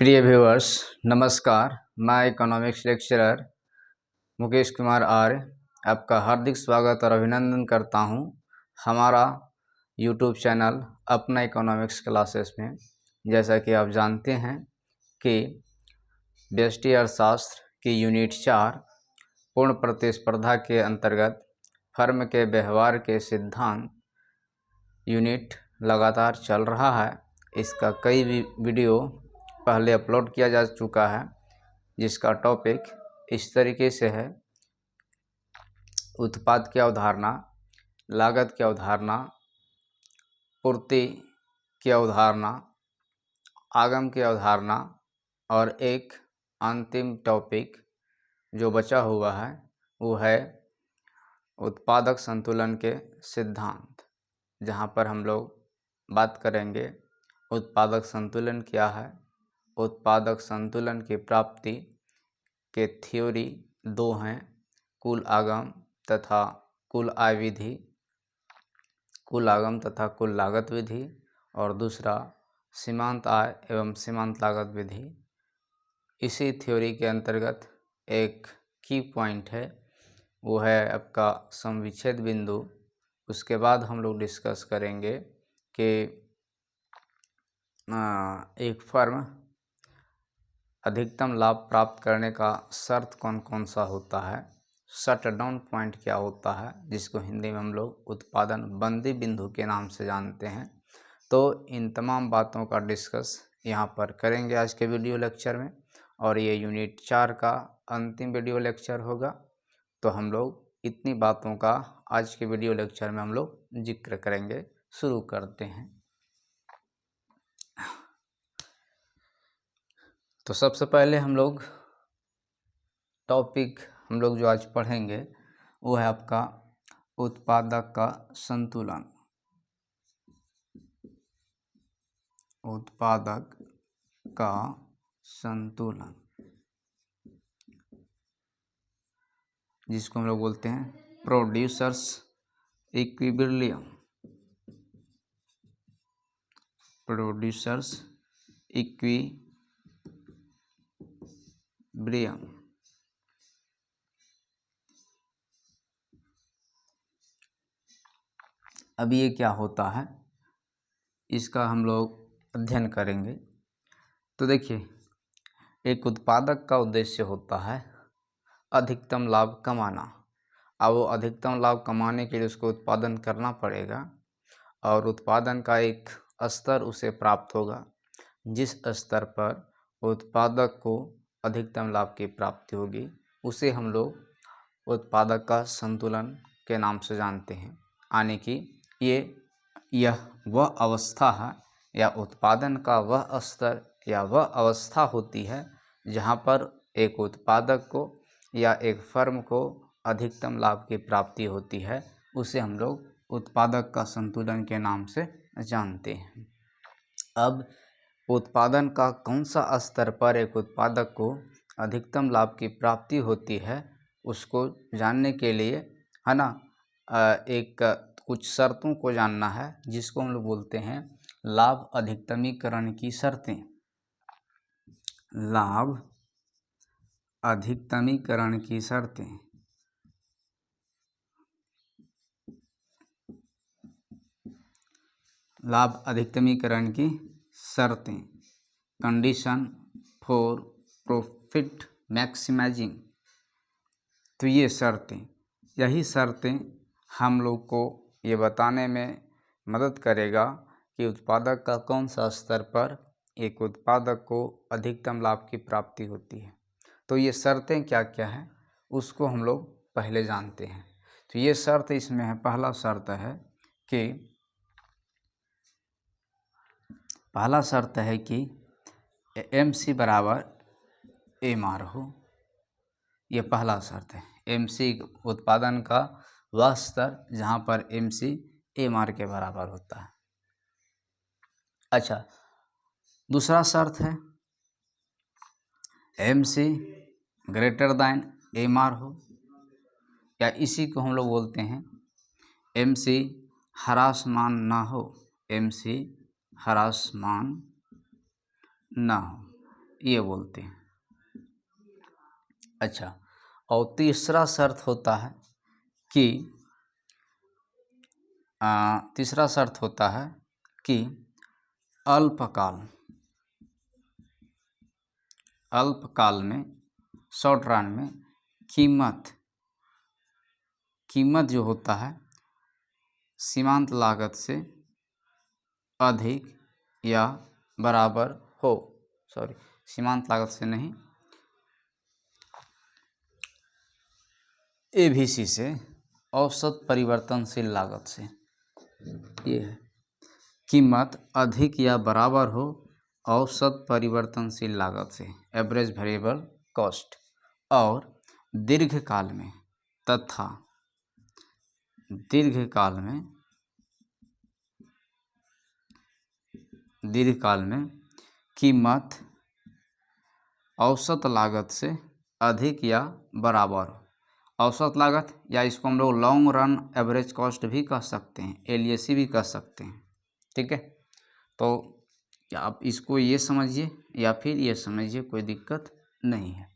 प्रिय व्यूअर्स, नमस्कार। मैं इकोनॉमिक्स लेक्चरर मुकेश कुमार आर्य आपका हार्दिक स्वागत और अभिनंदन करता हूं हमारा यूट्यूब चैनल अपना इकोनॉमिक्स क्लासेस में। जैसा कि आप जानते हैं कि व्यष्टि अर्थशास्त्र की यूनिट 4 पूर्ण प्रतिस्पर्धा के अंतर्गत फर्म के व्यवहार के सिद्धांत यूनिट लगातार चल रहा है। इसका कई वीडियो पहले अपलोड किया जा चुका है, जिसका टॉपिक इस तरीके से है: उत्पाद की अवधारणा, लागत की अवधारणा, पूर्ति की अवधारणा, आगम की अवधारणा और एक अंतिम टॉपिक जो बचा हुआ है वो है उत्पादक संतुलन के सिद्धांत, जहाँ पर हम लोग बात करेंगे उत्पादक संतुलन क्या है, उत्पादक संतुलन की प्राप्ति के थ्योरी दो हैं: कुल आगम तथा कुल आय विधि, कुल आगम तथा कुल लागत विधि, और दूसरा सीमांत आय एवं सीमांत लागत विधि। इसी थ्योरी के अंतर्गत एक की पॉइंट है, वो है आपका समविच्छेद बिंदु। उसके बाद हम लोग डिस्कस करेंगे कि एक फर्म अधिकतम लाभ प्राप्त करने का शर्त कौन कौन सा होता है, शट डाउन पॉइंट क्या होता है, जिसको हिंदी में हम लोग उत्पादन बंदी बिंदु के नाम से जानते हैं। तो इन तमाम बातों का डिस्कस यहाँ पर करेंगे आज के वीडियो लेक्चर में, और ये यूनिट 4 का अंतिम वीडियो लेक्चर होगा। तो हम लोग इतनी बातों का आज के वीडियो लेक्चर में हम लोग जिक्र करेंगे। शुरू करते हैं। तो सबसे पहले हम लोग टॉपिक हम लोग जो आज पढ़ेंगे वो है आपका उत्पादक का संतुलन। उत्पादक का संतुलन, जिसको हम लोग बोलते हैं प्रोड्यूसर्स इक्विलिब्रियम। Producers equilibrium. अब ये क्या होता है, इसका हम लोग अध्ययन करेंगे। तो देखिए, एक उत्पादक का उद्देश्य होता है अधिकतम लाभ कमाना। अब वो अधिकतम लाभ कमाने के लिए उसको उत्पादन करना पड़ेगा, और उत्पादन का एक स्तर उसे प्राप्त होगा जिस स्तर पर उत्पादक को अधिकतम लाभ की प्राप्ति होगी, उसे हम लोग उत्पादक का संतुलन के नाम से जानते हैं। यानी कि यह वह अवस्था है या उत्पादन का वह स्तर या वह अवस्था होती है जहाँ पर एक उत्पादक को या एक फर्म को अधिकतम लाभ की प्राप्ति होती है। उसे हम लोग उत्पादक का संतुलन के नाम से जानते हैं। अब उत्पादन का कौन सा स्तर पर एक उत्पादक को अधिकतम लाभ की प्राप्ति होती है, उसको जानने के लिए है ना एक कुछ शर्तों को जानना है, जिसको हम लोग बोलते हैं लाभ अधिकतमीकरण की शर्तें। लाभ अधिकतमीकरण की शर्तें। लाभ अधिकतमीकरण की शर्तें, कंडीशन फॉर प्रॉफिट मैक्सिमाइजिंग। तो ये शर्तें, यही शर्तें हम लोग को ये बताने में मदद करेगा कि उत्पादक का कौन सा स्तर पर एक उत्पादक को अधिकतम लाभ की प्राप्ति होती है। तो ये शर्तें क्या क्या हैं उसको हम लोग पहले जानते हैं। तो ये शर्त इसमें है, पहला शर्त है कि MC बराबर MR हो। ये पहला शर्त है। MC उत्पादन का वह स्तर जहाँ पर MC MR के बराबर होता है। अच्छा, दूसरा शर्त है MC ग्रेटर दैन MR हो, या इसी को हम लोग बोलते हैं MC ह्रासमान ना हो। MC ह्रासमान ना हो। ये बोलते हैं। अच्छा, और तीसरा शर्त होता है कि तीसरा शर्त होता है कि अल्पकाल में शॉर्ट रन में कीमत जो होता है सीमांत लागत से अधिक या बराबर हो, सीमांत लागत से नहीं, एबीसी से, औसत परिवर्तनशील लागत से। ये है कीमत अधिक या बराबर हो औसत परिवर्तनशील लागत से, एवरेज वेरिएबल कॉस्ट, और दीर्घकाल में तथा दीर्घकाल में कीमत औसत लागत से अधिक या बराबर हो। औसत लागत, या इसको हम लोग लॉन्ग रन एवरेज कॉस्ट भी कह सकते हैं, एलएसी भी कह सकते हैं। ठीक है, तो क्या आप इसको ये समझिए या फिर ये समझिए, कोई दिक्कत नहीं है।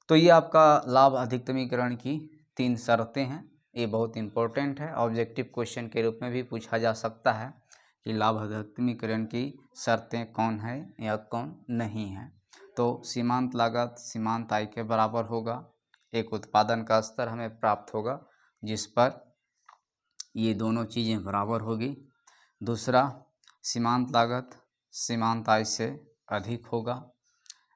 तो ये आपका लाभ अधिकतमीकरण की 3 शर्तें हैं। ये बहुत इंपॉर्टेंट है, ऑब्जेक्टिव क्वेश्चन के रूप में भी पूछा जा सकता है कि लाभ अधिकतमीकरण की शर्तें कौन है या कौन नहीं है। तो सीमांत लागत सीमांत आय के बराबर होगा, एक उत्पादन का स्तर हमें प्राप्त होगा जिस पर ये दोनों चीज़ें बराबर होगी। दूसरा, सीमांत लागत सीमांत आय से अधिक होगा,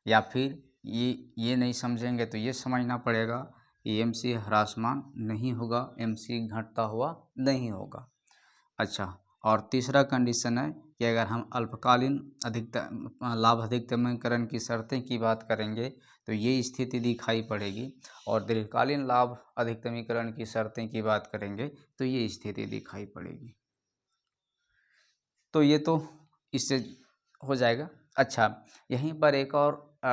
या फिर ये नहीं समझेंगे तो ये समझना पड़ेगा कि एमसी ह्रासमान नहीं होगा, एमसी घटता हुआ नहीं होगा। अच्छा, और तीसरा कंडीशन है कि अगर हम अल्पकालीन लाभ अधिकतमीकरण की शर्तें की बात करेंगे तो ये स्थिति दिखाई पड़ेगी, और दीर्घकालीन लाभ अधिकतमीकरण की शर्तें की बात करेंगे तो ये स्थिति दिखाई पड़ेगी। तो ये तो इससे हो जाएगा। अच्छा, यहीं पर एक और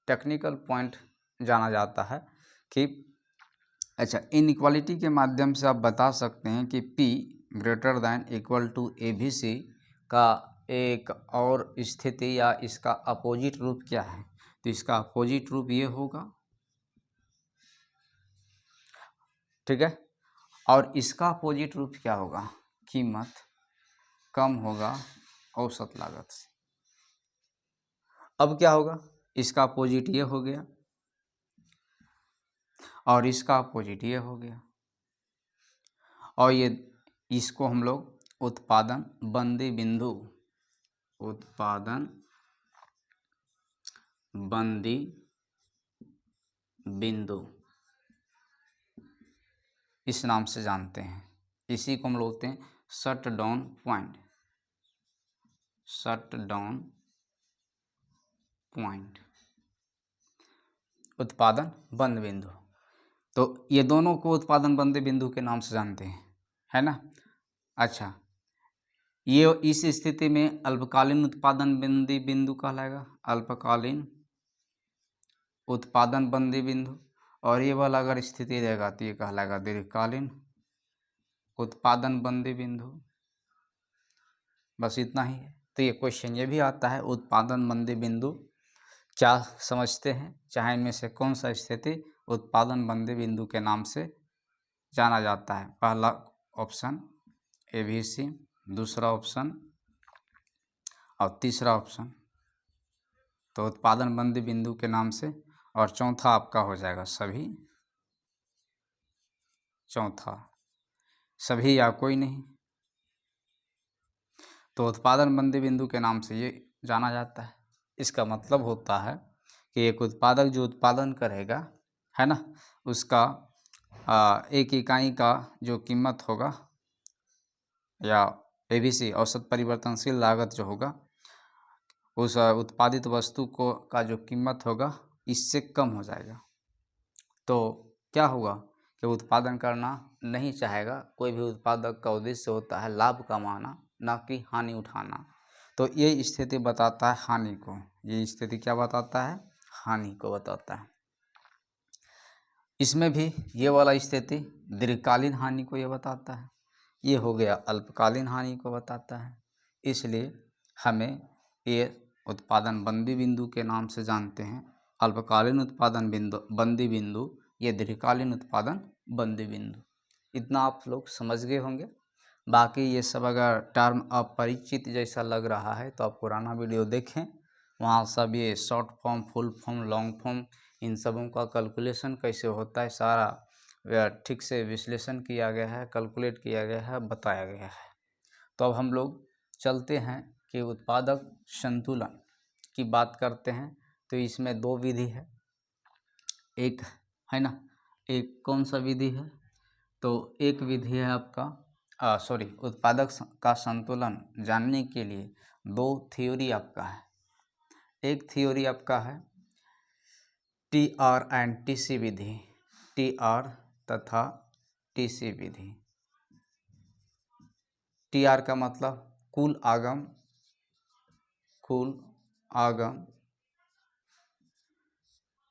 टेक्निकल पॉइंट जाना जाता है कि अच्छा, इनइक्वालिटी के माध्यम से आप बता सकते हैं कि P greater than equal to ABC का एक और स्थिति या इसका अपोजिट रूप क्या है। तो इसका अपोजिट रूप ये होगा, ठीक है, और इसका अपोजिट रूप क्या होगा, कीमत कम होगा औसत लागत से। अब क्या होगा, इसका अपोजिट ये हो गया और इसका अपोजिट ये हो गया, और ये इसको हम लोग उत्पादन बंदी बिंदु इस नाम से जानते हैं। इसी को हम लोग बोलते हैं शट डाउन पॉइंट, उत्पादन बंद बिंदु। तो ये दोनों को उत्पादन बंद बिंदु के नाम से जानते हैं, है ना। अच्छा, ये इस स्थिति में अल्पकालीन उत्पादन बंदी बिंदु कहलाएगा, अल्पकालीन उत्पादन बंदी बिंदु, और ये वाला अगर स्थिति रहेगा तो ये कहलाएगा दीर्घकालीन उत्पादन बंदी बिंदु। बस इतना ही है। तो ये क्वेश्चन ये भी आता है, उत्पादन बंदी बिंदु क्या समझते हैं, चाहे इनमें से कौन सा स्थिति उत्पादन बंदी बिंदु के नाम से जाना जाता है। पहला ऑप्शन ABC, दूसरा ऑप्शन और तीसरा ऑप्शन तो उत्पादन बंदी बिंदु के नाम से, और चौथा आपका हो जाएगा सभी या कोई नहीं। तो उत्पादन बंदी बिंदु के नाम से ये जाना जाता है। इसका मतलब होता है कि एक उत्पादक जो उत्पादन करेगा, है ना, उसका एक इकाई का जो कीमत होगा या ABC औसत परिवर्तनशील लागत जो होगा, उस उत्पादित वस्तु का जो कीमत होगा इससे कम हो जाएगा। तो क्या होगा कि उत्पादन करना नहीं चाहेगा। कोई भी उत्पादक का उद्देश्य होता है लाभ कमाना, ना कि हानि उठाना। तो ये स्थिति बताता है हानि को, ये स्थिति क्या बताता है, हानि को बताता है। इसमें भी ये वाला स्थिति दीर्घकालीन हानि को ये बताता है, ये हो गया अल्पकालीन हानि को बताता है। इसलिए हमें ये उत्पादन बंदी बिंदु के नाम से जानते हैं। अल्पकालीन उत्पादन बंदी बिंदु, ये दीर्घकालीन उत्पादन बंदी बिंदु। इतना आप लोग समझ गए होंगे। बाकी ये सब अगर टर्म अपरिचित जैसा लग रहा है तो आप पुराना वीडियो देखें, वहाँ सब ये short form, full form, long form, इन सबों का कैलकुलेशन कैसे होता है सारा ठीक से विश्लेषण किया गया है, कैलकुलेट किया गया है, बताया गया है। तो अब हम लोग चलते हैं कि उत्पादक संतुलन की बात करते हैं। तो इसमें दो विधि है, एक है ना, एक कौन सा विधि है, तो एक विधि है आपका उत्पादक का संतुलन जानने के लिए दो थ्योरी आपका है। एक थ्योरी आपका है TR and TC Vidhi, TR तथा TC विधि। TR का मतलब कुल आगम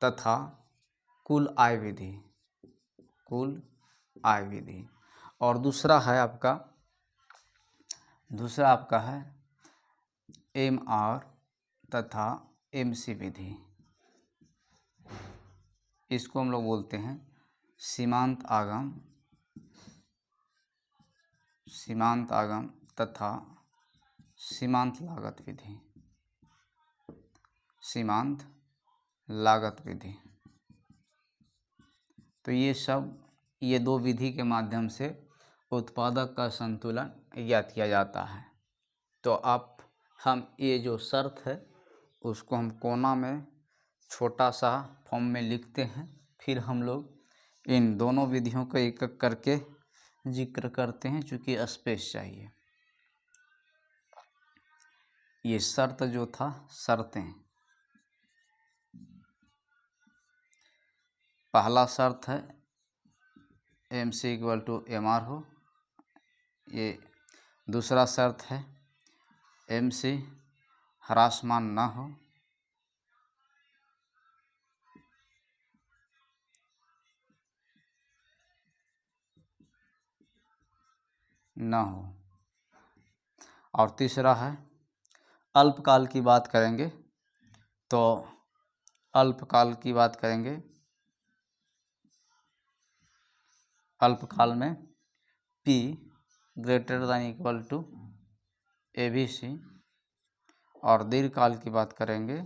तथा कुल आय विधि, और दूसरा आपका है MR तथा MC विधि। इसको हम लोग बोलते हैं सीमांत आगम तथा सीमांत लागत विधि। तो ये दो विधि के माध्यम से उत्पादक का संतुलन ज्ञात किया जाता है। तो हम ये जो शर्त है उसको हम कोना में छोटा सा फॉर्म में लिखते हैं, फिर हम लोग इन दोनों विधियों को एक एक करके जिक्र करते हैं, चूँकि स्पेस चाहिए। ये शर्त जो था, शर्तें, पहला शर्त है MC = MR हो, ये दूसरा शर्त है MC ह्रासमान न हो, और तीसरा है अल्पकाल की बात करेंगे। तो अल्पकाल में P > ABC, और दीर्घकाल की बात करेंगे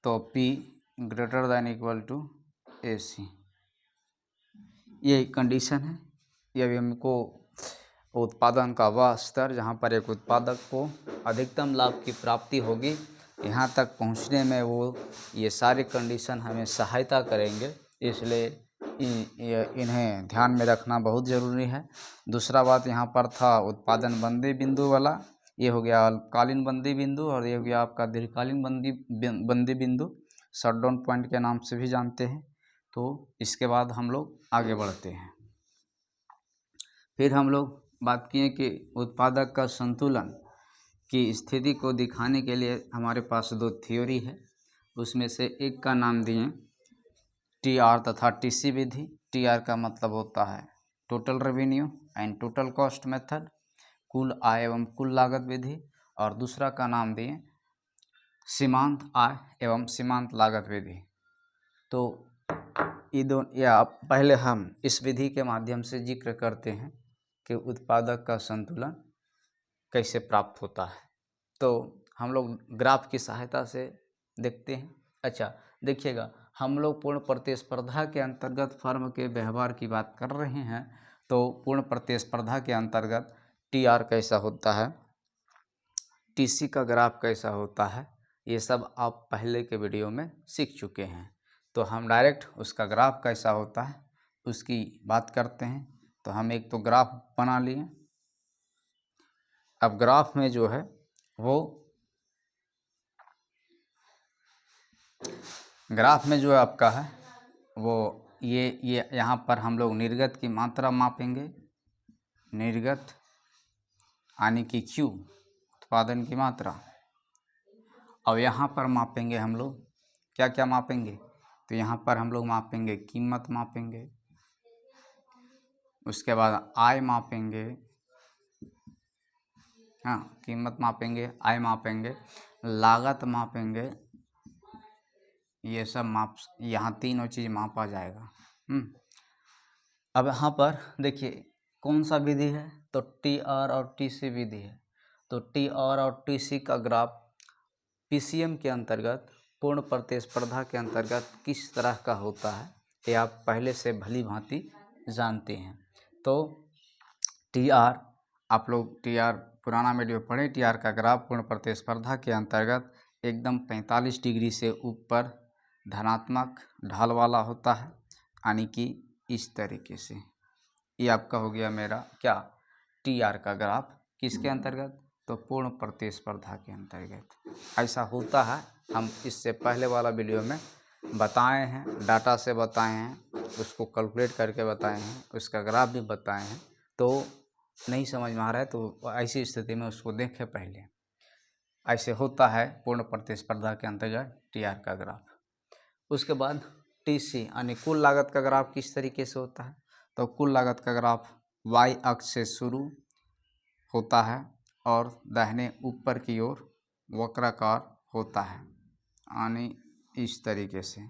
तो P > AC। ये कंडीशन है। ये अभी हमको उत्पादन का वह स्तर जहाँ पर एक उत्पादक को अधिकतम लाभ की प्राप्ति होगी, यहाँ तक पहुँचने में ये सारे कंडीशन हमें सहायता करेंगे, इसलिए इन्हें ध्यान में रखना बहुत ज़रूरी है। दूसरा बात यहाँ पर था उत्पादन बंदी बिंदु वाला, ये हो गया अल्पकालीन बंदी बिंदु, और ये हो गया आपका दीर्घकालीन बंदी बिंदु, शटडाउन पॉइंट के नाम से भी जानते हैं। तो इसके बाद हम लोग आगे बढ़ते हैं। फिर हम लोग बात किए कि उत्पादक का संतुलन की स्थिति को दिखाने के लिए हमारे पास दो थ्योरी है, उसमें से एक का नाम दिए TR तथा TC विधि। TR का मतलब होता है total revenue and total cost method, कुल आय एवं कुल लागत विधि, और दूसरा का नाम दिए सीमांत आय एवं सीमांत लागत विधि। तो पहले हम इस विधि के माध्यम से जिक्र करते हैं कि उत्पादक का संतुलन कैसे प्राप्त होता है। तो हम लोग ग्राफ की सहायता से देखते हैं। अच्छा देखिएगा, हम लोग पूर्ण प्रतिस्पर्धा के अंतर्गत फर्म के व्यवहार की बात कर रहे हैं। तो पूर्ण प्रतिस्पर्धा के अंतर्गत TR कैसा होता है, TC का ग्राफ कैसा होता है, ये सब आप पहले के वीडियो में सीख चुके हैं। तो हम डायरेक्ट उसका ग्राफ कैसा होता है उसकी बात करते हैं। तो हम एक तो ग्राफ बना लिए। अब ग्राफ में जो है आपका है वो ये यहाँ पर हम लोग निर्गत की मात्रा मापेंगे, निर्गत यानी कि Q, उत्पादन की मात्रा। और यहाँ पर मापेंगे हम लोग क्या क्या मापेंगे, तो यहाँ पर हम लोग मापेंगे कीमत मापेंगे, उसके बाद आय मापेंगे, हाँ, कीमत मापेंगे, आय मापेंगे, लागत मापेंगे, ये सब माप, यहाँ तीनों चीज़ मापा जाएगा। अब यहाँ पर देखिए कौन सा विधि है, तो टी आर और टी सी विधि है। तो टी आर और टी सी का ग्राफ पीसीएम के अंतर्गत, पूर्ण प्रतिस्पर्धा के अंतर्गत किस तरह का होता है, ये आप पहले से भली भांति जानते हैं। तो टी आर, आप लोग टी आर पुराना वीडियो पढ़े, टी आर का ग्राफ पूर्ण प्रतिस्पर्धा के अंतर्गत एकदम 45 डिग्री से ऊपर धनात्मक ढाल वाला होता है, यानी कि इस तरीके से। ये आपका हो गया मेरा क्या, टी आर का ग्राफ, किसके अंतर्गत, तो पूर्ण प्रतिस्पर्धा के अंतर्गत ऐसा होता है। हम इससे पहले वाला वीडियो में बताए हैं, डाटा से बताए हैं, उसको कैलकुलेट करके बताए हैं, उसका ग्राफ भी बताए हैं। तो नहीं समझ में आ रहा है तो ऐसी स्थिति में उसको देखें पहले। ऐसे होता है पूर्ण प्रतिस्पर्धा के अंतर्गत टी आर का ग्राफ। उसके बाद टी सी यानी कुल लागत का ग्राफ किस तरीके से होता है, तो कुल लागत का ग्राफ वाई अक्ष से शुरू होता है और दाहिने ऊपर की ओर वक्राकार होता है, यानी इस तरीके से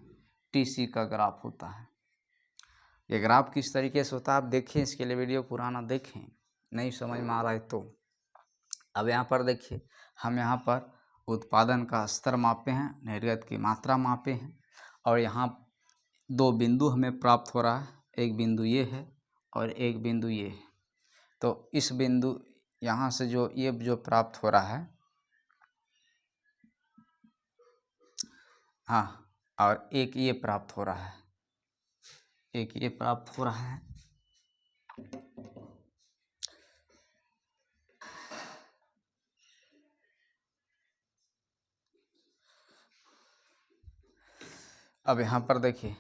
टीसी का ग्राफ होता है। ये ग्राफ किस तरीके से होता है आप देखें, इसके लिए वीडियो पुराना देखें, नहीं समझ में आ रहा है तो। अब यहाँ पर देखिए, हम यहाँ पर उत्पादन का स्तर मापे हैं, निर्गत की मात्रा मापे हैं, और यहाँ दो बिंदु हमें प्राप्त हो रहा है, एक बिंदु ये है और एक बिंदु ये है। तो इस बिंदु यहाँ से जो ये जो प्राप्त हो रहा है, हाँ, और एक ये प्राप्त हो रहा है, एक ये प्राप्त हो रहा है। अब यहाँ पर देखिए,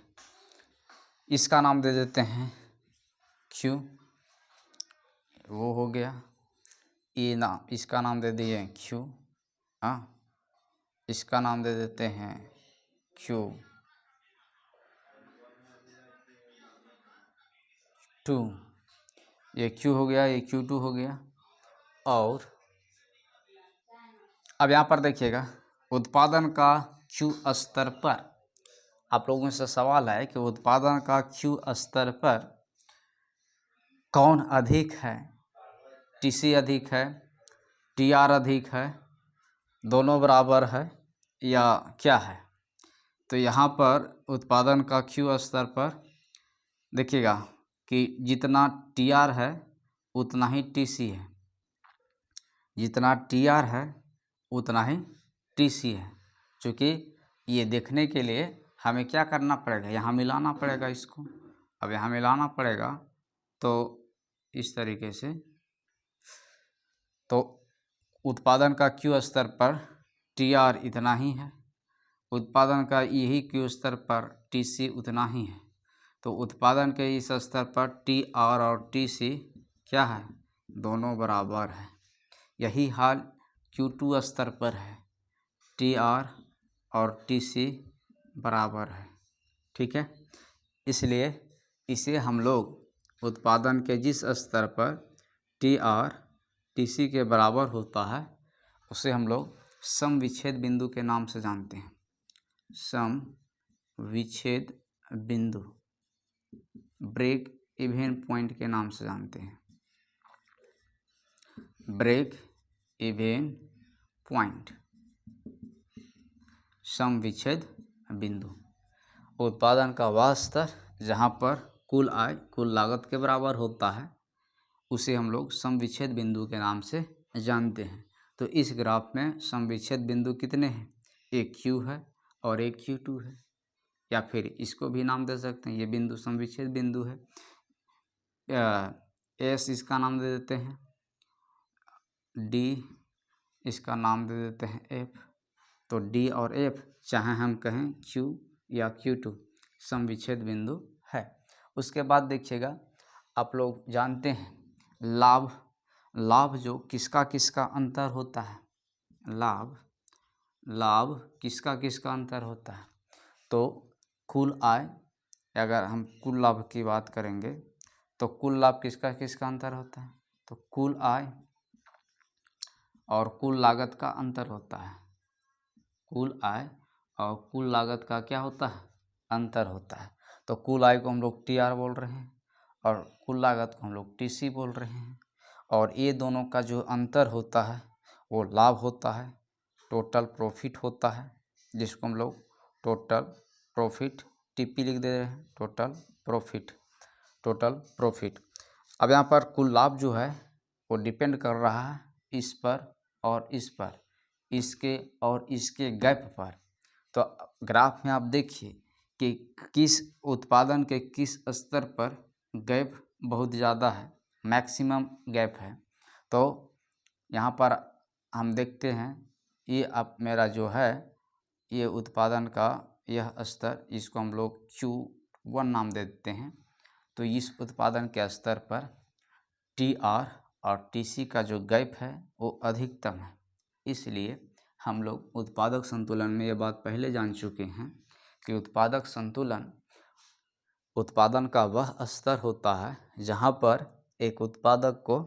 इसका नाम दे देते हैं Q, वो हो गया। ये नाम, इसका नाम दे दिए Q, हाँ, इसका नाम दे देते हैं Q2, ये Q हो गया, ये Q2 हो गया। और अब यहाँ पर देखिएगा, उत्पादन का Q स्तर पर आप लोगों से सवाल है कि उत्पादन का Q स्तर पर कौन अधिक है, TC अधिक है, TR अधिक है, दोनों बराबर है या क्या है। तो यहाँ पर उत्पादन का Q स्तर पर देखिएगा कि जितना TR है उतना ही TC है, जितना TR है उतना ही TC है। क्योंकि ये देखने के लिए हमें क्या करना पड़ेगा, यहाँ मिलाना पड़ेगा इसको। अब यहाँ मिलाना पड़ेगा तो इस तरीके से, तो उत्पादन का Q स्तर पर TR इतना ही है, उत्पादन का यही Q स्तर पर TC उतना ही है। तो उत्पादन के इस स्तर पर TR और TC क्या है, दोनों बराबर है। यही हाल Q2 स्तर पर है, TR और TC बराबर है, ठीक है। इसलिए इसे हम लोग उत्पादन के जिस स्तर पर TR TC के बराबर होता है उसे हम लोग सम विच्छेद बिंदु के नाम से जानते हैं, सम विच्छेद बिंदु, ब्रेक इवन पॉइंट के नाम से जानते हैं, ब्रेक इवन पॉइंट, सम विच्छेद बिंदु। उत्पादन का वह स्तर जहाँ पर कुल आय कुल लागत के बराबर होता है उसे हम लोग सम विच्छेद बिंदु के नाम से जानते हैं। तो इस ग्राफ में सम विच्छेद बिंदु कितने हैं, एक Q है और एक Q2 है, या फिर इसको भी नाम दे सकते हैं, ये बिंदु सम विच्छेद बिंदु है। S इसका नाम दे देते हैं, D इसका नाम दे देते हैं F। तो D और F चाहे हम कहें Q या Q2 सम विच्छेद बिंदु है। उसके बाद देखिएगा, आप लोग जानते हैं लाभ, लाभ जो किसका किसका अंतर होता है, लाभ, लाभ किसका किसका अंतर होता है। तो कुल आय, अगर हम कुल लाभ की बात करेंगे तो कुल लाभ किसका किसका अंतर होता है, तो कुल आय और कुल लागत का अंतर होता है। कुल आय और कुल लागत का क्या होता है, अंतर होता है। तो कुल आय को हम लोग TR बोल रहे हैं और कुल लागत को हम लोग TC बोल रहे हैं, और ये दोनों का जो अंतर होता है वो लाभ होता है, टोटल प्रॉफिट होता है, जिसको हम लोग टोटल प्रॉफिट TP लिख दे रहे हैं, टोटल प्रॉफिट, टोटल प्रॉफिट। अब यहाँ पर कुल लाभ जो है वो डिपेंड कर रहा है इस पर और इस पर, इसके और इसके गैप पर। तो ग्राफ में आप देखिए कि किस उत्पादन के किस स्तर पर गैप बहुत ज़्यादा है, मैक्सिमम गैप है। तो यहाँ पर हम देखते हैं ये अब मेरा जो है ये उत्पादन का यह स्तर, इसको हम लोग Q1 नाम दे देते हैं। तो इस उत्पादन के स्तर पर TR और TC का जो गैप है वो अधिकतम है, इसलिए हम लोग उत्पादक संतुलन में ये बात पहले जान चुके हैं कि उत्पादक संतुलन उत्पादन का वह स्तर होता है जहाँ पर एक उत्पादक को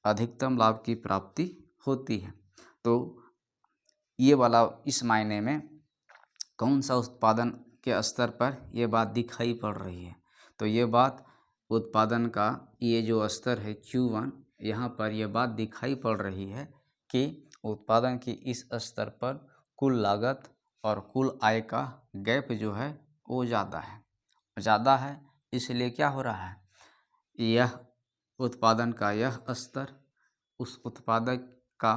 अधिकतम लाभ की प्राप्ति होती है। तो ये वाला इस मायने में कौन सा उत्पादन के स्तर पर ये बात दिखाई पड़ रही है, तो ये बात उत्पादन का ये जो स्तर है Q1, यहाँ पर यह बात दिखाई पड़ रही है कि उत्पादन की इस स्तर पर कुल लागत और कुल आय का गैप जो है वो ज़्यादा है, इसलिए क्या हो रहा है, यह उत्पादन का यह स्तर उस उत्पादक का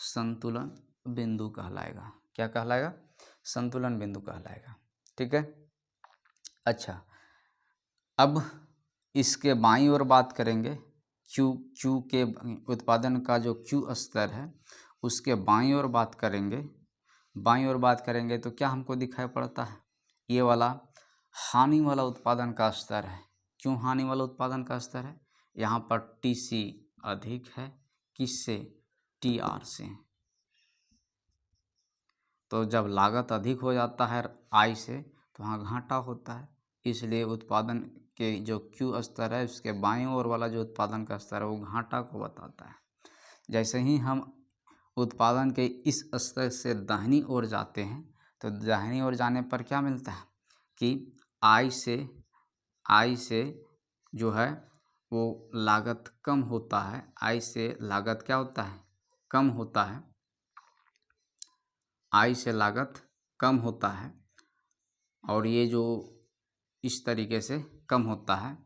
संतुलन बिंदु कहलाएगा। क्या कहलाएगा, संतुलन बिंदु कहलाएगा। ठीक है। अच्छा, अब इसके बाईं ओर बात करेंगे, क्यू के उत्पादन का जो Q स्तर है उसके बाईं ओर बात करेंगे। बाईं ओर बात करेंगे तो क्या हमको दिखाई पड़ता है, ये वाला हानि वाला उत्पादन का स्तर है। क्यों हानि वाला उत्पादन का स्तर है, यहाँ पर TC अधिक है, किससे, TR से। तो जब लागत अधिक हो जाता है आय से तो वहाँ घाटा होता है, इसलिए उत्पादन के जो Q स्तर है उसके बाईं ओर वाला जो उत्पादन का स्तर है वो घाटा को बताता है। जैसे ही हम उत्पादन के इस स्तर से दाहिनी ओर जाते हैं तो दाहिनी ओर जाने पर क्या मिलता है कि आय से जो है वो लागत कम होता है, आय से लागत क्या होता है, कम होता है, आय से लागत कम होता है, और ये जो इस तरीके से कम होता है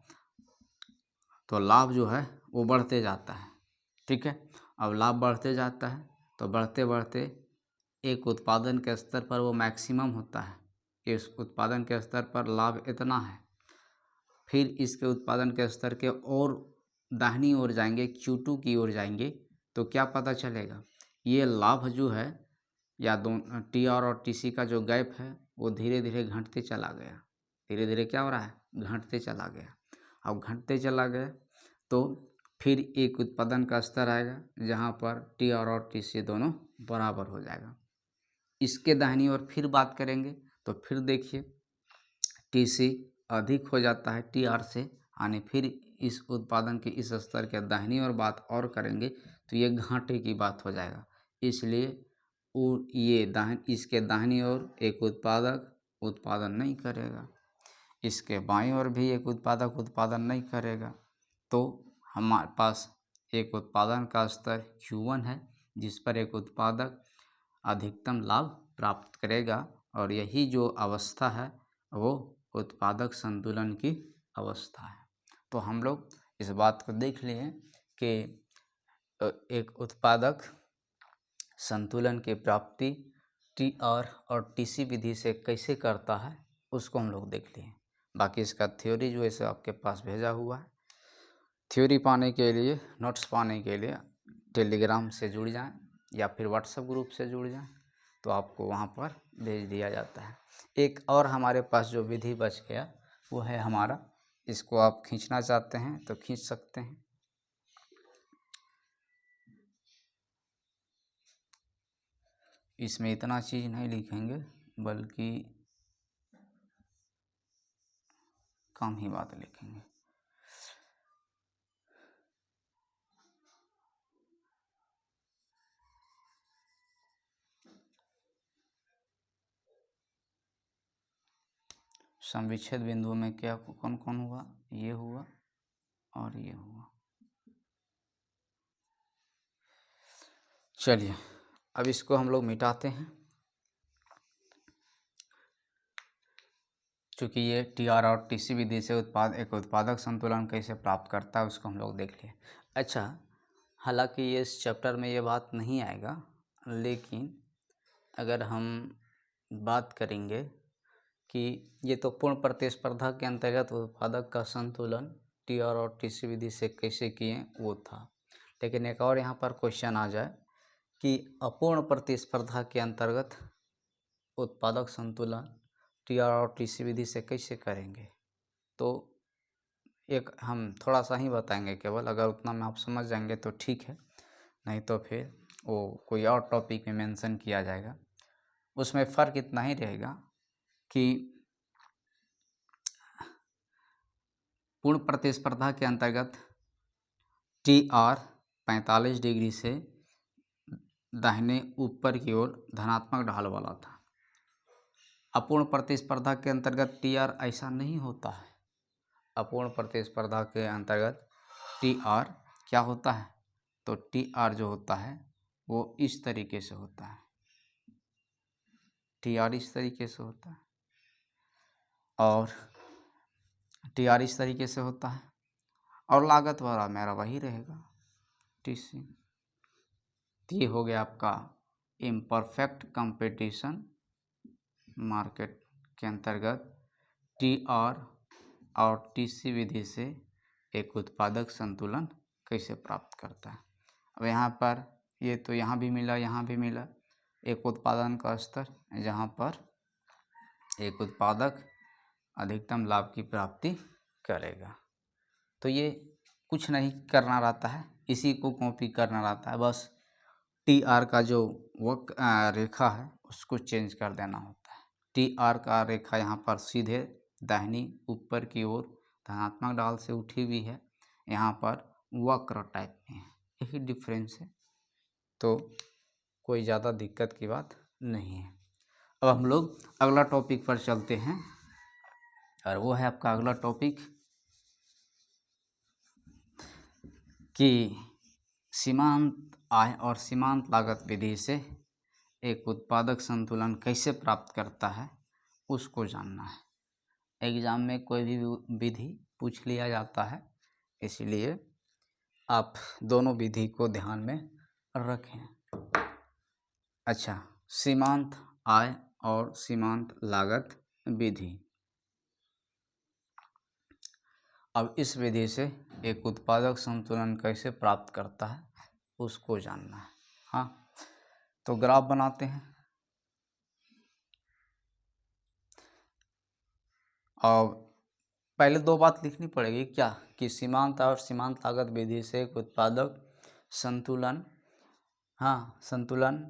तो लाभ जो है वो बढ़ते जाता है। ठीक है। अब लाभ बढ़ते जाता है तो बढ़ते बढ़ते एक उत्पादन के स्तर पर वो मैक्सिमम होता है कि इस उत्पादन के स्तर पर लाभ इतना है, फिर इसके उत्पादन के स्तर के और दाहिनी ओर जाएंगे, Q2 की ओर जाएंगे तो क्या पता चलेगा, ये लाभ जो है या दोनों TR और TC का जो गैप है वो धीरे धीरे घटते चला गया, धीरे धीरे क्या हो रहा है, घटते चला गया। अब घटते चला गया तो फिर एक उत्पादन का स्तर आएगा जहाँ पर TR और TC दोनों बराबर हो जाएगा। इसके दाहिनी ओर फिर बात करेंगे तो फिर देखिए TC अधिक हो जाता है TR से, यानी फिर इस उत्पादन के इस स्तर के दाहिनी ओर बात और करेंगे तो ये घाटे की बात हो जाएगा। इसलिए ये इसके दाहिनी ओर एक उत्पादक उत्पादन नहीं करेगा, इसके बाईं ओर भी एक उत्पादक उत्पादन नहीं करेगा। तो हमारे पास एक उत्पादन का स्तर Q1 है जिस पर एक उत्पादक अधिकतम लाभ प्राप्त करेगा, और यही जो अवस्था है वो उत्पादक संतुलन की अवस्था है। तो हम लोग इस बात को देख लिए कि एक उत्पादक संतुलन की प्राप्ति TR और TC विधि से कैसे करता है उसको हम लोग देख लिए। बाकी इसका थ्योरी जो है सो आपके पास भेजा हुआ है। थ्योरी पाने के लिए, नोट्स पाने के लिए टेलीग्राम से जुड़ जाएं या फिर व्हाट्सएप ग्रुप से जुड़ जाएं तो आपको वहां पर भेज दिया जाता है। एक और हमारे पास जो विधि बच गया वो है हमारा, इसको आप खींचना चाहते हैं तो खींच सकते हैं। इसमें इतना चीज़ नहीं लिखेंगे बल्कि कम ही बात लिखेंगे। समविच्छेद बिंदुओं में क्या कौन कौन हुआ, ये हुआ और ये हुआ। चलिए अब इसको हम लोग मिटाते हैं। चूँकि ये टीआर और टीसी विधि से एक उत्पादक संतुलन कैसे प्राप्त करता है उसको हम लोग देख लिए। अच्छा, हालांकि ये इस चैप्टर में ये बात नहीं आएगा, लेकिन अगर हम बात करेंगे कि ये तो पूर्ण प्रतिस्पर्धा के अंतर्गत उत्पादक का संतुलन टीआर और टीसी विधि से कैसे किए वो था, लेकिन एक और यहाँ पर क्वेश्चन आ जाए कि अपूर्ण प्रतिस्पर्धा के अंतर्गत उत्पादक संतुलन टीआर और टीसी विधि से कैसे करेंगे, तो एक हम थोड़ा सा ही बताएंगे केवल, अगर उतना में आप समझ जाएंगे तो ठीक है, नहीं तो फिर वो कोई और टॉपिक में मेंशन किया जाएगा। उसमें फ़र्क इतना ही रहेगा कि पूर्ण प्रतिस्पर्धा के अंतर्गत टीआर 45 डिग्री से दाहिने ऊपर की ओर धनात्मक ढाल वाला था। अपूर्ण प्रतिस्पर्धा के अंतर्गत टीआर ऐसा नहीं होता है। अपूर्ण प्रतिस्पर्धा के अंतर्गत टीआर क्या होता है, तो टीआर जो होता है वो इस तरीके से होता है, टीआर इस तरीके से होता है और टीआर इस तरीके से होता है, और लागत वाला मेरा वही रहेगा टीसी। ये हो गया आपका इम्परफेक्ट कंपटीशन मार्केट के अंतर्गत टीआर और टीसी विधि से एक उत्पादक संतुलन कैसे प्राप्त करता है। अब यहाँ पर ये तो यहाँ भी मिला, यहाँ भी मिला, एक उत्पादन का स्तर जहाँ पर एक उत्पादक अधिकतम लाभ की प्राप्ति करेगा। तो ये कुछ नहीं करना रहता है, इसी को कॉपी करना रहता है, बस टीआर का जो रेखा है उसको चेंज कर देना होता है। टीआर का रेखा यहाँ पर सीधे दाहिनी ऊपर की ओर धनात्मक ढाल से उठी हुई है, यहाँ पर वक्र टाइप में है, यही डिफरेंस है, तो कोई ज़्यादा दिक्कत की बात नहीं है। अब हम लोग अगला टॉपिक पर चलते हैं, और वो है आपका अगला टॉपिक कि सीमांत आय और सीमांत लागत विधि से एक उत्पादक संतुलन कैसे प्राप्त करता है उसको जानना है। एग्ज़ाम में कोई भी विधि पूछ लिया जाता है, इसलिए आप दोनों विधि को ध्यान में रखें। अच्छा, सीमांत आय और सीमांत लागत विधि। अब इस विधि से एक उत्पादक संतुलन कैसे प्राप्त करता है उसको जानना है। हाँ, तो ग्राफ बनाते हैं और पहले दो बात लिखनी पड़ेगी, क्या कि सीमांत और सीमांत लागत विधि से एक उत्पादक संतुलन, हाँ, संतुलन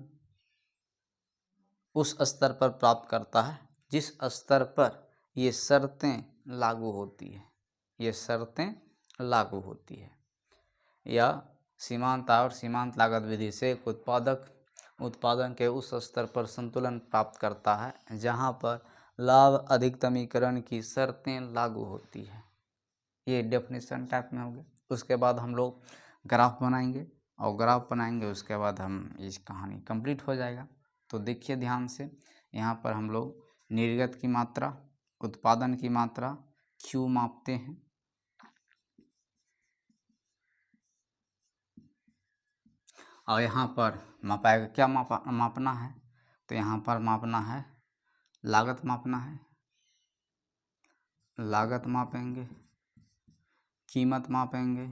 उस स्तर पर प्राप्त करता है जिस स्तर पर ये शर्तें लागू होती है, ये शर्तें लागू होती है। या सीमांत आय और सीमांत लागत विधि से एक उत्पादक उत्पादन के उस स्तर पर संतुलन प्राप्त करता है जहाँ पर लाभ अधिकतमीकरण की शर्तें लागू होती है। ये डेफिनेशन टाइप में हो गया। उसके बाद हम लोग ग्राफ बनाएंगे, और ग्राफ बनाएंगे उसके बाद हम इस कहानी कंप्लीट हो जाएगा। तो देखिए ध्यान से, यहाँ पर हम लोग निर्गत की मात्रा, उत्पादन की मात्रा Q मापते हैं, और यहाँ पर मापाएगा क्या मापना है, तो यहाँ पर मापना है लागत, मापना है लागत, मापेंगे कीमत, मापेंगे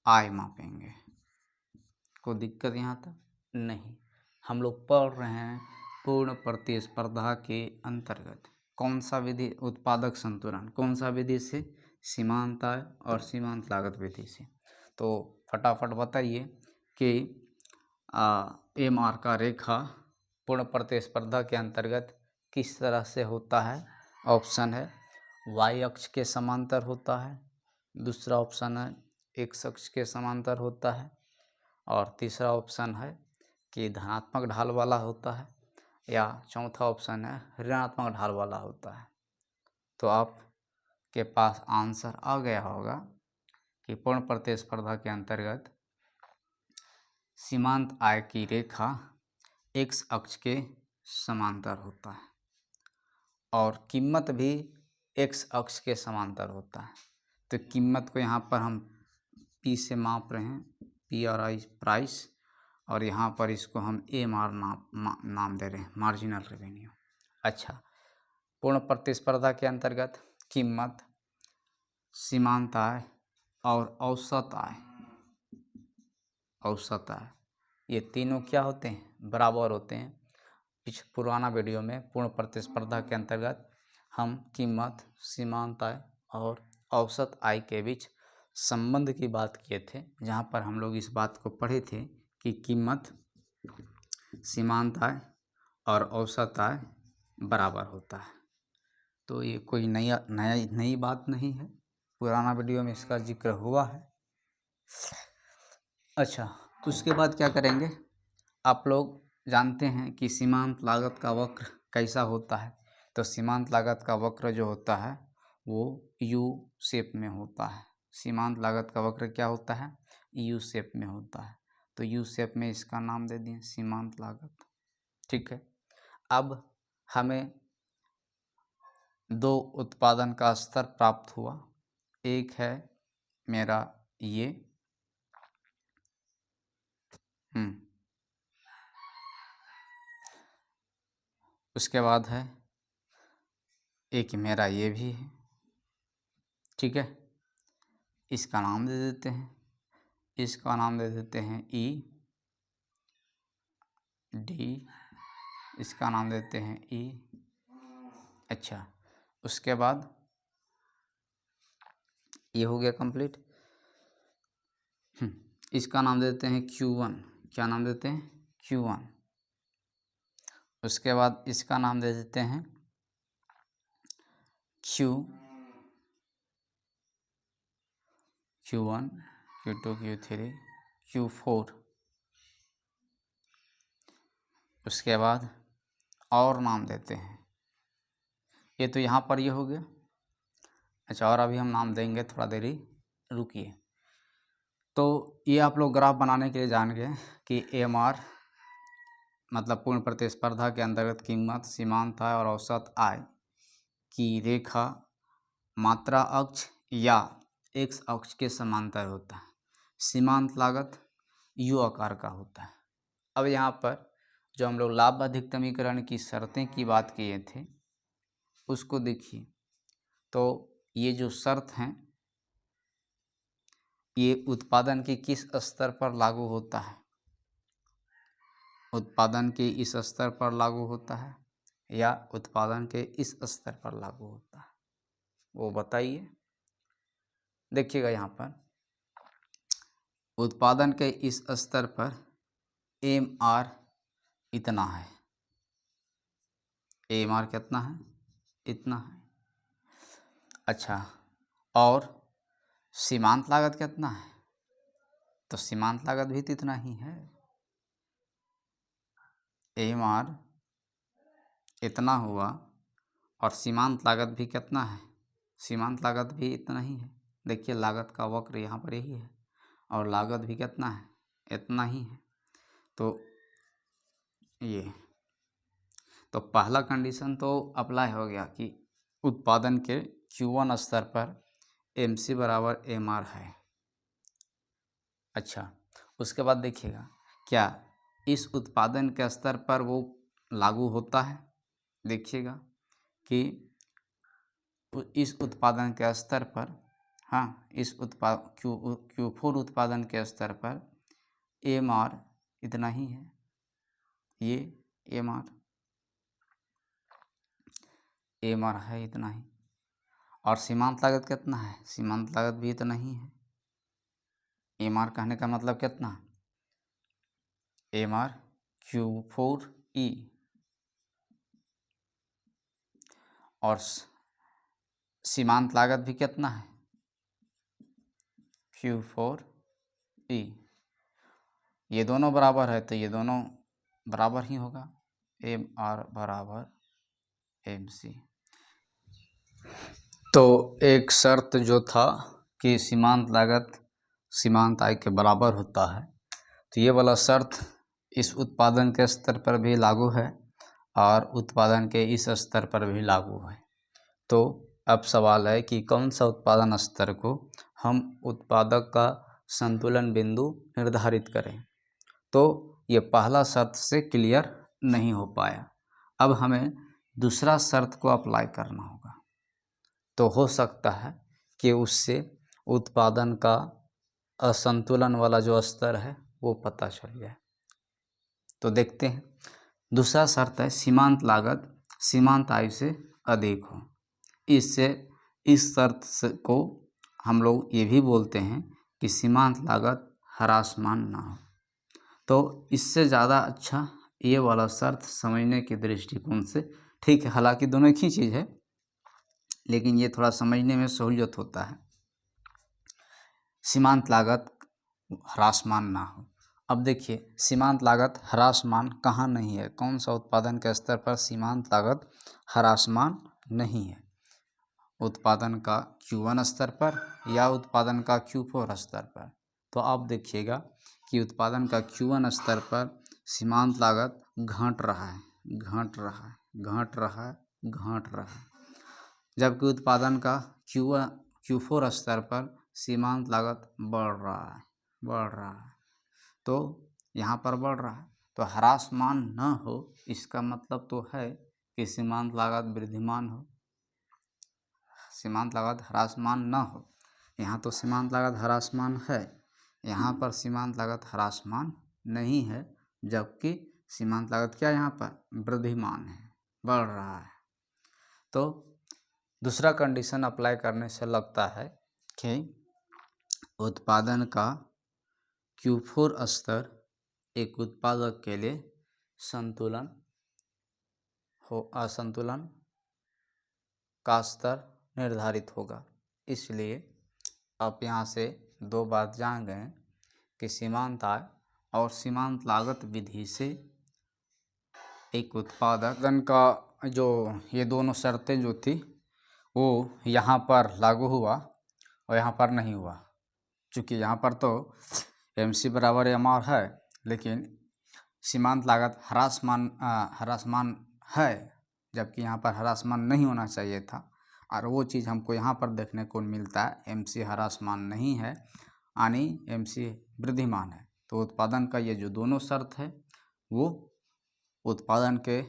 आय, मापेंगे। कोई दिक्कत यहाँ तक नहीं। हम लोग पढ़ रहे हैं पूर्ण प्रतिस्पर्धा के अंतर्गत कौन सा विधि, उत्पादक संतुलन कौन सा विधि से, सीमांत आय और सीमांत लागत विधि से। तो फटाफट बताइए कि एमआर का रेखा पूर्ण प्रतिस्पर्धा के अंतर्गत किस तरह से होता है। ऑप्शन है वाई अक्ष के समांतर होता है, दूसरा ऑप्शन है एक्स अक्ष के समांतर होता है, और तीसरा ऑप्शन है कि धनात्मक ढाल वाला होता है, या चौथा ऑप्शन है ऋणात्मक ढाल वाला होता है। तो आपके पास आंसर आ गया होगा कि पूर्ण प्रतिस्पर्धा के अंतर्गत सीमांत आय की रेखा एक्स अक्ष के समांतर होता है और कीमत भी एक्स अक्ष के समांतर होता है। तो कीमत को यहाँ पर हम पी से माप रहे हैं, पी और आई प्राइस, और यहाँ पर इसको हम एम आर नाम दे रहे हैं, मार्जिनल रेवेन्यू। अच्छा, पूर्ण प्रतिस्पर्धा के अंतर्गत कीमत, सीमांत आय और औसत आय, ये तीनों क्या होते हैं? बराबर होते हैं। पुराना वीडियो में पूर्ण प्रतिस्पर्धा के अंतर्गत हम कीमत, सीमांत आय और औसत आय के बीच संबंध की बात किए थे, जहाँ पर हम लोग इस बात को पढ़े थे कि कीमत, सीमांत आय और औसत आय बराबर होता है। तो ये कोई नई बात नहीं है, पुराना वीडियो में इसका जिक्र हुआ है। अच्छा, तो उसके बाद क्या करेंगे? आप लोग जानते हैं कि सीमांत लागत का वक्र कैसा होता है। तो सीमांत लागत का वक्र जो होता है वो यू शेप में होता है। सीमांत लागत का वक्र क्या होता है? यू शेप में होता है। तो यू शेप में इसका नाम दे दिए सीमांत लागत। ठीक है, अब हमें दो उत्पादन का स्तर प्राप्त हुआ। एक है मेरा ये उसके बाद है एक मेरा ये भी है। ठीक है, इसका नाम दे देते हैं, इसका नाम दे देते हैं ई डी, इसका नाम देते हैं ई। अच्छा, उसके बाद ये हो गया कंप्लीट। इसका नाम देते हैं Q1। क्या नाम देते हैं? Q1। उसके बाद इसका नाम दे देते हैं Q1, Q2, Q3, Q4। उसके बाद और नाम देते हैं, ये तो यहाँ पर ये हो गया। अच्छा, और अभी हम नाम देंगे, थोड़ा देरी रुकिए। तो ये आप लोग ग्राफ बनाने के लिए जान गए कि AMR मतलब पूर्ण प्रतिस्पर्धा के अंतर्गत कीमत, सीमांत आय और औसत आय की रेखा मात्रा अक्ष या एक्स अक्ष के समांतर होता है। सीमांत लागत यू आकार का होता है। अब यहाँ पर जो हम लोग लाभ अधिकतमीकरण की शर्तें की बात किए थे उसको देखिए। तो ये जो शर्त हैं ये उत्पादन के किस स्तर पर लागू होता है? उत्पादन के इस स्तर पर लागू होता है या उत्पादन के इस स्तर पर लागू होता है, वो बताइए। देखिएगा यहाँ पर उत्पादन के इस स्तर पर AMR इतना है। AMR कितना है? इतना है। अच्छा, और सीमांत लागत कितना है? तो सीमांत लागत भी तो इतना ही है। AMR इतना हुआ और सीमांत लागत भी कितना है? सीमांत लागत भी इतना ही है। देखिए लागत का वक्र यहाँ पर यही है और लागत भी कितना है? इतना ही है। तो ये तो पहला कंडीशन तो अप्लाई हो गया कि उत्पादन के Q1 स्तर पर MC बराबर AMR है। अच्छा, उसके बाद देखिएगा क्या इस उत्पादन के स्तर पर वो लागू होता है? देखिएगा कि इस उत्पादन के स्तर पर, हाँ, इस Q4 उत्पादन के स्तर पर AMR इतना ही है। ये AMR है इतना ही। और सीमांत लागत कितना है? सीमांत लागत भी इतना ही है। AMR कहने का मतलब कितना? AMR Q4E और सीमांत लागत भी कितना है? Q4E। ये दोनों बराबर है तो ये दोनों बराबर ही होगा। MR बराबर MC। तो एक शर्त जो था कि सीमांत लागत सीमांत आय के बराबर होता है, तो ये वाला शर्त इस उत्पादन के स्तर पर भी लागू है और उत्पादन के इस स्तर पर भी लागू है। तो अब सवाल है कि कौन सा उत्पादन स्तर को हम उत्पादक का संतुलन बिंदु निर्धारित करें। तो ये पहला शर्त से क्लियर नहीं हो पाया। अब हमें दूसरा शर्त को अप्लाई करना होगा, तो हो सकता है कि उससे उत्पादन का असंतुलन वाला जो स्तर है वो पता चल जाए। तो देखते हैं। दूसरा शर्त है सीमांत लागत सीमांत आय से अधिक हो। इससे इस शर्त को हम लोग ये भी बोलते हैं कि सीमांत लागत ह्रासमान ना हो। तो इससे ज़्यादा अच्छा ये वाला शर्त समझने के दृष्टिकोण से ठीक है। हालांकि दोनों एक ही चीज़ है, लेकिन ये थोड़ा समझने में सहूलियत होता है। सीमांत लागत ह्रासमान ना हो। अब देखिए, सीमांत लागत ह्रासमान कहाँ नहीं है, कौन सा उत्पादन के स्तर पर सीमांत लागत ह्रासमान नहीं है? उत्पादन का Q1 स्तर पर या उत्पादन का Q4 स्तर पर। तो आप देखिएगा कि उत्पादन का Q1 स्तर पर सीमांत लागत घट रहा है, जबकि उत्पादन का Q4 स्तर पर सीमांत लागत बढ़ रहा है। तो यहाँ पर बढ़ रहा है, तो ह्रासमान न हो, इसका मतलब तो है कि सीमांत लागत वृद्धिमान हो, सीमांत लागत ह्रासमान न हो। यहाँ तो सीमांत लागत ह्रासमान है, यहाँ पर सीमांत लागत ह्रासमान नहीं है, जबकि सीमांत लागत क्या यहाँ पर वृद्धिमान है, बढ़ रहा है। तो दूसरा कंडीशन अप्लाई करने से लगता है कि उत्पादन का Q4 स्तर एक उत्पादक के लिए असंतुलन का स्तर निर्धारित होगा। इसलिए आप यहाँ से दो बात जान गए कि सीमांत आय और सीमांत लागत विधि से एक उत्पादन का जो ये दोनों शर्तें जो थी वो यहाँ पर लागू हुआ और यहाँ पर नहीं हुआ। चूँकि यहाँ पर तो MC बराबर MR है, लेकिन सीमांत लागत ह्रासमान है, जबकि यहाँ पर ह्रासमान नहीं होना चाहिए था। और वो चीज़ हमको यहाँ पर देखने को मिलता है, MC ह्रासमान नहीं है यानी MC वृद्धिमान है। तो उत्पादन का ये जो दोनों शर्त है वो उत्पादन के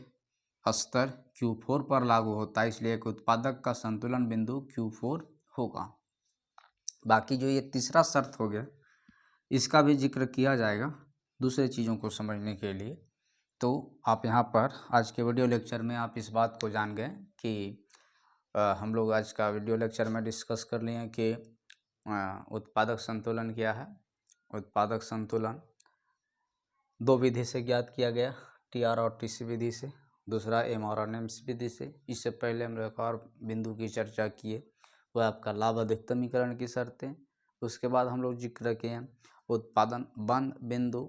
स्तर Q4 पर लागू होता है, इसलिए एक उत्पादक का संतुलन बिंदु Q4 होगा। बाकी जो ये तीसरा शर्त हो गया, इसका भी जिक्र किया जाएगा दूसरे चीज़ों को समझने के लिए। तो आप यहाँ पर आज के वीडियो लेक्चर में आप इस बात को जान गए कि हम लोग आज का वीडियो लेक्चर में डिस्कस कर लिए हैं कि उत्पादक संतुलन क्या है। उत्पादक संतुलन दो विधि से ज्ञात किया गया, TR और TC विधि से, दूसरा MR और MC विधि से। इससे पहले हम एक और बिंदु की चर्चा किए, वह आपका लाभ अधिकतमीकरण की शर्तें। उसके बाद हम लोग जिक्र किए उत्पादन बंद बिंदु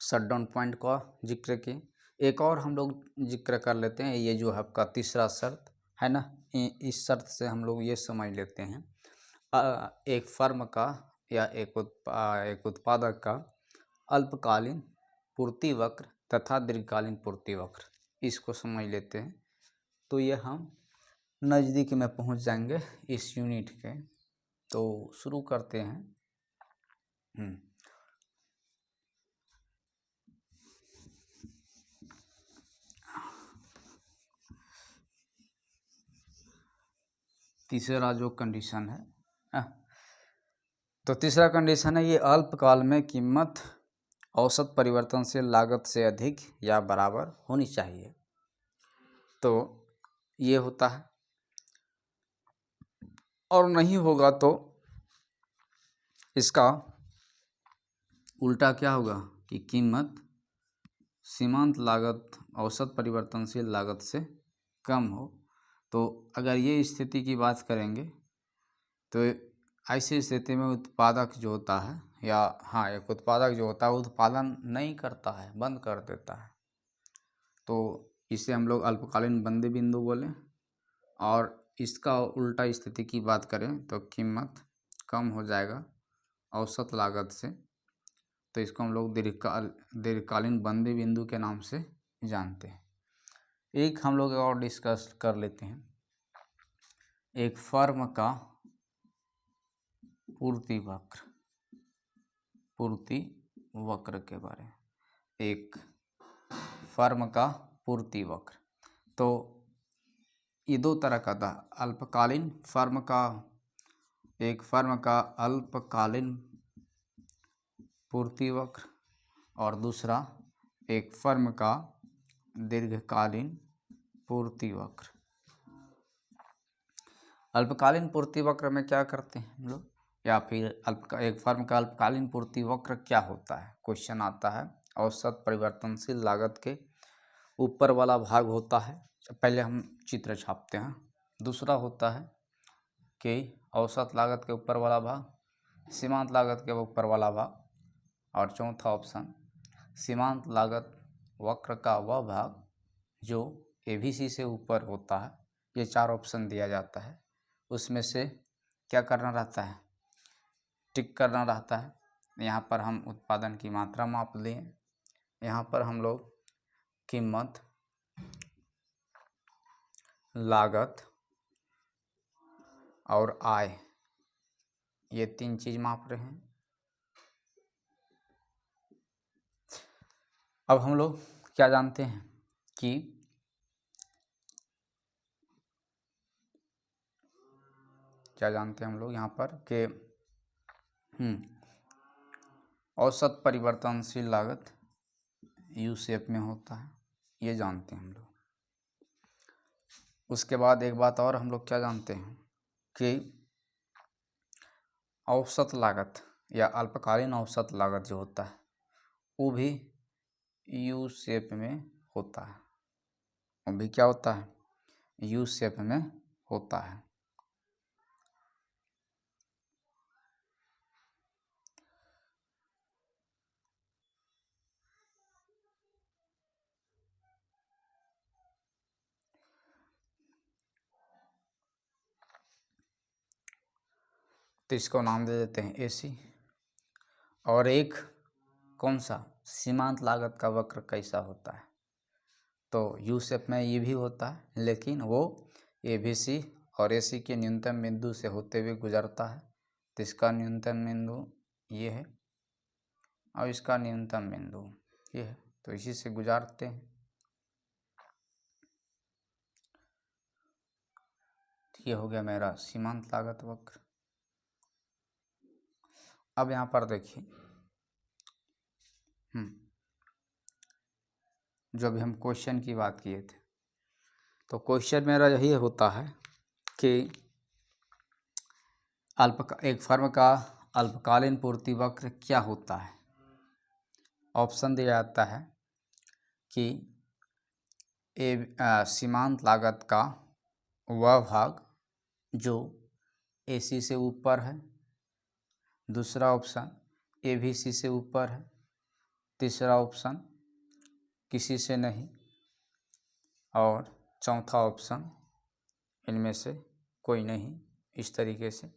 शटडाउन पॉइंट का जिक्र किए। एक और हम लोग जिक्र कर लेते हैं, ये जो है आपका तीसरा शर्त है ना, इस शर्त से हम लोग ये समझ लेते हैं एक फर्म का या एक उत्पादक का अल्पकालीन पूर्ति वक्र तथा दीर्घकालीन पूर्ति वक्र, इसको समझ लेते हैं। तो ये हम नज़दीक में पहुंच जाएंगे इस यूनिट के। तो शुरू करते हैं। तीसरा जो कंडीशन है, तो तीसरा कंडीशन है ये अल्पकाल में कीमत औसत परिवर्तनशील लागत से अधिक या बराबर होनी चाहिए। तो ये होता है, और नहीं होगा तो इसका उल्टा क्या होगा कि कीमत सीमांत लागत औसत परिवर्तनशील लागत से कम हो। तो अगर ये स्थिति की बात करेंगे तो ऐसी स्थिति में उत्पादक जो होता है एक उत्पादक जो होता है उत्पादन नहीं करता है, बंद कर देता है। तो इसे हम लोग अल्पकालीन बंदी बिंदु बोले। और इसका उल्टा स्थिति की बात करें तो कीमत कम हो जाएगा औसत लागत से, तो इसको हम लोग दीर्घकालीन बंदी बिंदु के नाम से जानते हैं। एक हम लोग और डिस्कस कर लेते हैं, एक फर्म का पूर्ति वक्र के बारे में। एक फर्म का पूर्ति वक्र, तो ये दो तरह का था। अल्पकालीन फर्म का, एक फर्म का अल्पकालीन पूर्ति वक्र और दूसरा एक फर्म का दीर्घकालीन पूर्ति वक्र। अल्पकालीन पूर्ति वक्र में क्या करते हैं हम लोग, या फिर एक फर्म का अल्पकालीन पूर्ति वक्र क्या होता है, क्वेश्चन आता है। औसत परिवर्तनशील लागत के ऊपर वाला भाग होता है, पहले हम चित्र छापते हैं। दूसरा होता है कि औसत लागत के ऊपर वाला भाग, सीमांत लागत के ऊपर वाला भाग, और चौथा ऑप्शन सीमांत लागत वक्र का वह भाग जो एबीसी से ऊपर होता है। ये चार ऑप्शन दिया जाता है, उसमें से क्या करना रहता है, टिक करना रहता है। यहाँ पर हम उत्पादन की मात्रा माप लें, यहाँ पर हम लोग कीमत, लागत और आय, ये तीन चीज माप रहे हैं। अब हम लोग क्या जानते हैं कि हम लोग यहाँ पर कि औसत परिवर्तनशील लागत यू शेप में होता है, ये जानते हैं हम लोग। उसके बाद एक बात और हम लोग क्या जानते हैं कि औसत लागत या अल्पकालीन औसत लागत जो होता है वो भी यू शेप में होता है। वो भी क्या होता है, यू शेप में होता है। तो इसको नाम दे देते हैं एसी। और एक कौन सा, सीमांत लागत का वक्र कैसा होता है, तो यू शेप में ये भी होता है, लेकिन वो एबीसी और एसी के न्यूनतम बिंदु से होते हुए गुजरता है। तो इसका न्यूनतम बिंदु ये है और इसका न्यूनतम बिंदु ये है, तो इसी से गुजारते हैं। ये हो गया मेरा सीमांत लागत वक्र। अब यहाँ पर देखिए, जो अभी हम क्वेश्चन की बात किए थे, तो क्वेश्चन मेरा यही होता है कि एक फर्म का अल्पकालीन पूर्ति वक्र क्या होता है। ऑप्शन दिया जाता है कि सीमांत लागत का वह भाग जो एसी से ऊपर है, दूसरा ऑप्शन एबीसी से ऊपर है, तीसरा ऑप्शन किसी से नहीं, और चौथा ऑप्शन इनमें से कोई नहीं। इस तरीके से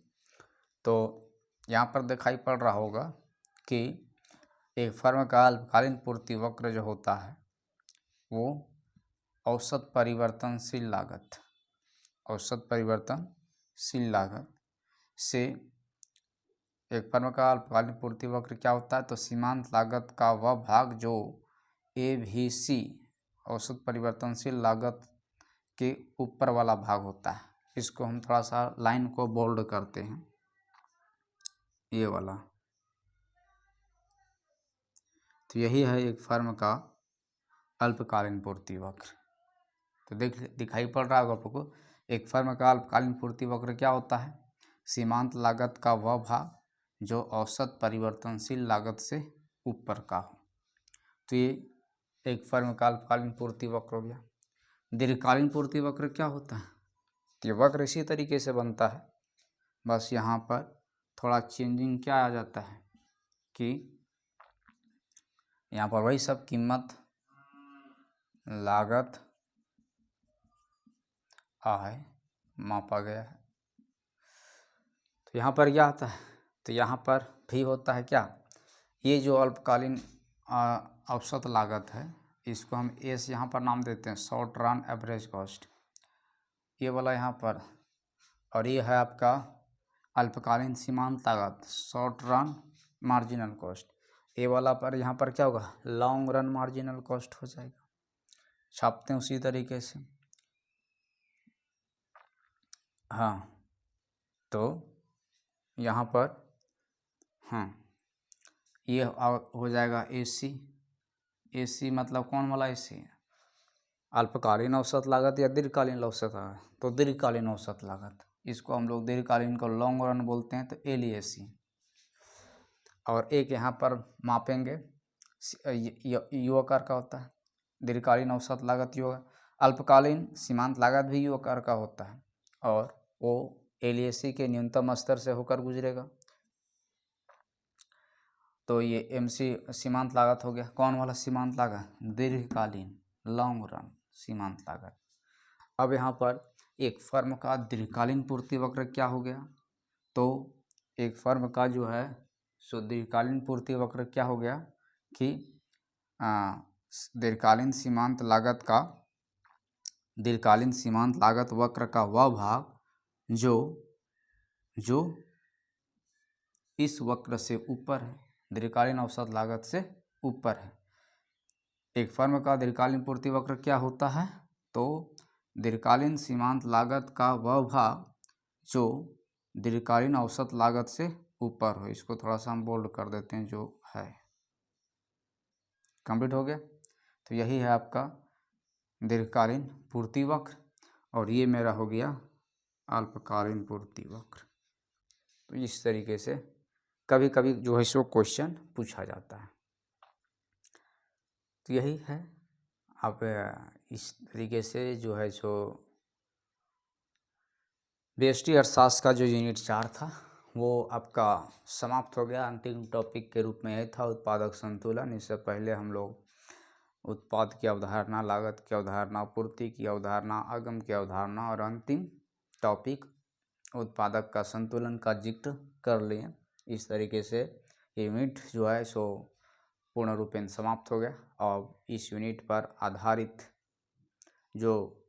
तो यहाँ पर दिखाई पड़ रहा होगा कि एक फर्म का अल्पकालीन पूर्ति वक्र जो होता है वो औसत परिवर्तनशील लागत से, एक फर्म का अल्पकालीन पूर्ति वक्र क्या होता है, तो सीमांत लागत का वह भाग जो एबीसी औसत परिवर्तनशील लागत के ऊपर वाला भाग होता है। इसको हम थोड़ा सा लाइन को बोल्ड करते हैं, ये वाला। तो यही है एक फर्म का अल्पकालीन पूर्ति वक्र। तो दिखाई पड़ रहा होगा आपको, एक फर्म का अल्पकालीन पूर्ति वक्र क्या होता है, सीमांत लागत का वह भाग जो औसत परिवर्तनशील लागत से ऊपर का हो। तो ये एक फर्म का अल्पकालीन पूर्ति वक्र हो गया। दीर्घकालीन पूर्ति वक्र क्या होता है, तो ये वक्र इसी तरीके से बनता है, बस यहाँ पर थोड़ा चेंजिंग क्या आ जाता है कि यहाँ पर वही सब कीमत, लागत आय मापा गया है। तो यहाँ पर क्या आता है, तो यहाँ पर भी होता है क्या, ये जो अल्पकालीन औसत लागत है इसको हम एस यहाँ पर नाम देते हैं, शॉर्ट रन एवरेज कॉस्ट, ये वाला यहाँ पर, और ये है आपका अल्पकालीन सीमांत लागत, शॉर्ट रन मार्जिनल कॉस्ट, ये वाला पर यहाँ पर क्या होगा, लॉन्ग रन मार्जिनल कॉस्ट हो जाएगा। छापते हैं उसी तरीके से। हाँ, तो यहाँ पर हाँ ये हो जाएगा एसी। एसी मतलब कौन वाला एसी, अल्पकालीन औसत लागत या दीर्घकालीन औसत लागत, तो दीर्घकालीन औसत लागत, इसको हम लोग दीर्घकालीन को लॉन्ग रन बोलते हैं, तो एलईएसी। और एक यहाँ पर मापेंगे यू आकार का होता है, दीर्घकालीन औसत लागत यू, अल्पकालीन सीमांत लागत भी यू आकार का होता है, और वो एलईएसी के न्यूनतम स्तर से होकर गुजरेगा। तो ये एमसी सीमांत लागत हो गया। कौन वाला सीमांत लागत, दीर्घकालीन लॉन्ग रन सीमांत लागत। अब यहाँ पर एक फर्म का दीर्घकालीन पूर्ति वक्र क्या हो गया, तो एक फर्म का जो है सो दीर्घकालीन पूर्ति वक्र क्या हो गया कि दीर्घकालीन सीमांत लागत वक्र का वह भाग जो इस वक्र से ऊपर है, दीर्घकालीन औसत लागत से ऊपर है। एक फर्म का दीर्घकालीन पूर्ति वक्र क्या होता है, तो दीर्घकालीन सीमांत लागत का वह भाग जो दीर्घकालीन औसत लागत से ऊपर हो। इसको थोड़ा सा हम बोल्ड कर देते हैं, जो है कंप्लीट हो गया। तो यही है आपका दीर्घकालीन पूर्ति वक्र, और ये मेरा हो गया अल्पकालीन पूर्ति वक्र। तो इस तरीके से कभी कभी जो है सो क्वेश्चन पूछा जाता है। तो यही है, आप इस तरीके से जो है सो व्यष्टि अर्थशास्त्र का जो यूनिट 4 था वो आपका समाप्त हो गया। अंतिम टॉपिक के रूप में यह था उत्पादक संतुलन। इससे पहले हम लोग उत्पाद की अवधारणा, लागत की अवधारणा, पूर्ति की अवधारणा, आगम की अवधारणा और अंतिम टॉपिक उत्पादक का संतुलन का जिक्र कर लिए। इस तरीके से यूनिट जो है सो पूर्ण रूपेण समाप्त हो गया, और इस यूनिट पर आधारित जो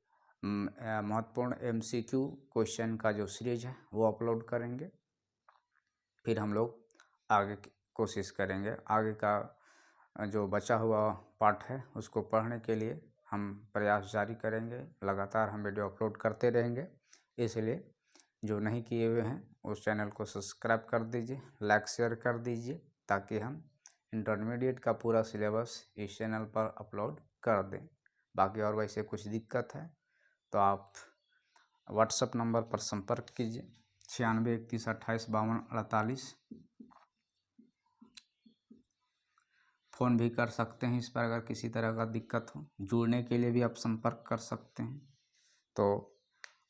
महत्वपूर्ण MCQ क्वेश्चन का जो सीरीज है वो अपलोड करेंगे। फिर हम लोग आगे कोशिश करेंगे, आगे का जो बचा हुआ पाठ है उसको पढ़ने के लिए हम प्रयास जारी करेंगे। लगातार हम वीडियो अपलोड करते रहेंगे, इसलिए जो नहीं किए हुए हैं उस चैनल को सब्सक्राइब कर दीजिए, लाइक शेयर कर दीजिए, ताकि हम इंटरमीडिएट का पूरा सिलेबस इस चैनल पर अपलोड कर दें। बाकी और वैसे कुछ दिक्कत है तो आप व्हाट्सएप नंबर पर संपर्क कीजिए 9631285248। फ़ोन भी कर सकते हैं इस पर अगर किसी तरह का दिक्कत हो। जुड़ने के लिए भी आप संपर्क कर सकते हैं। तो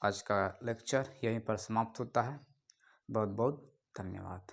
आज का लेक्चर यहीं पर समाप्त होता है। बहुत बहुत धन्यवाद।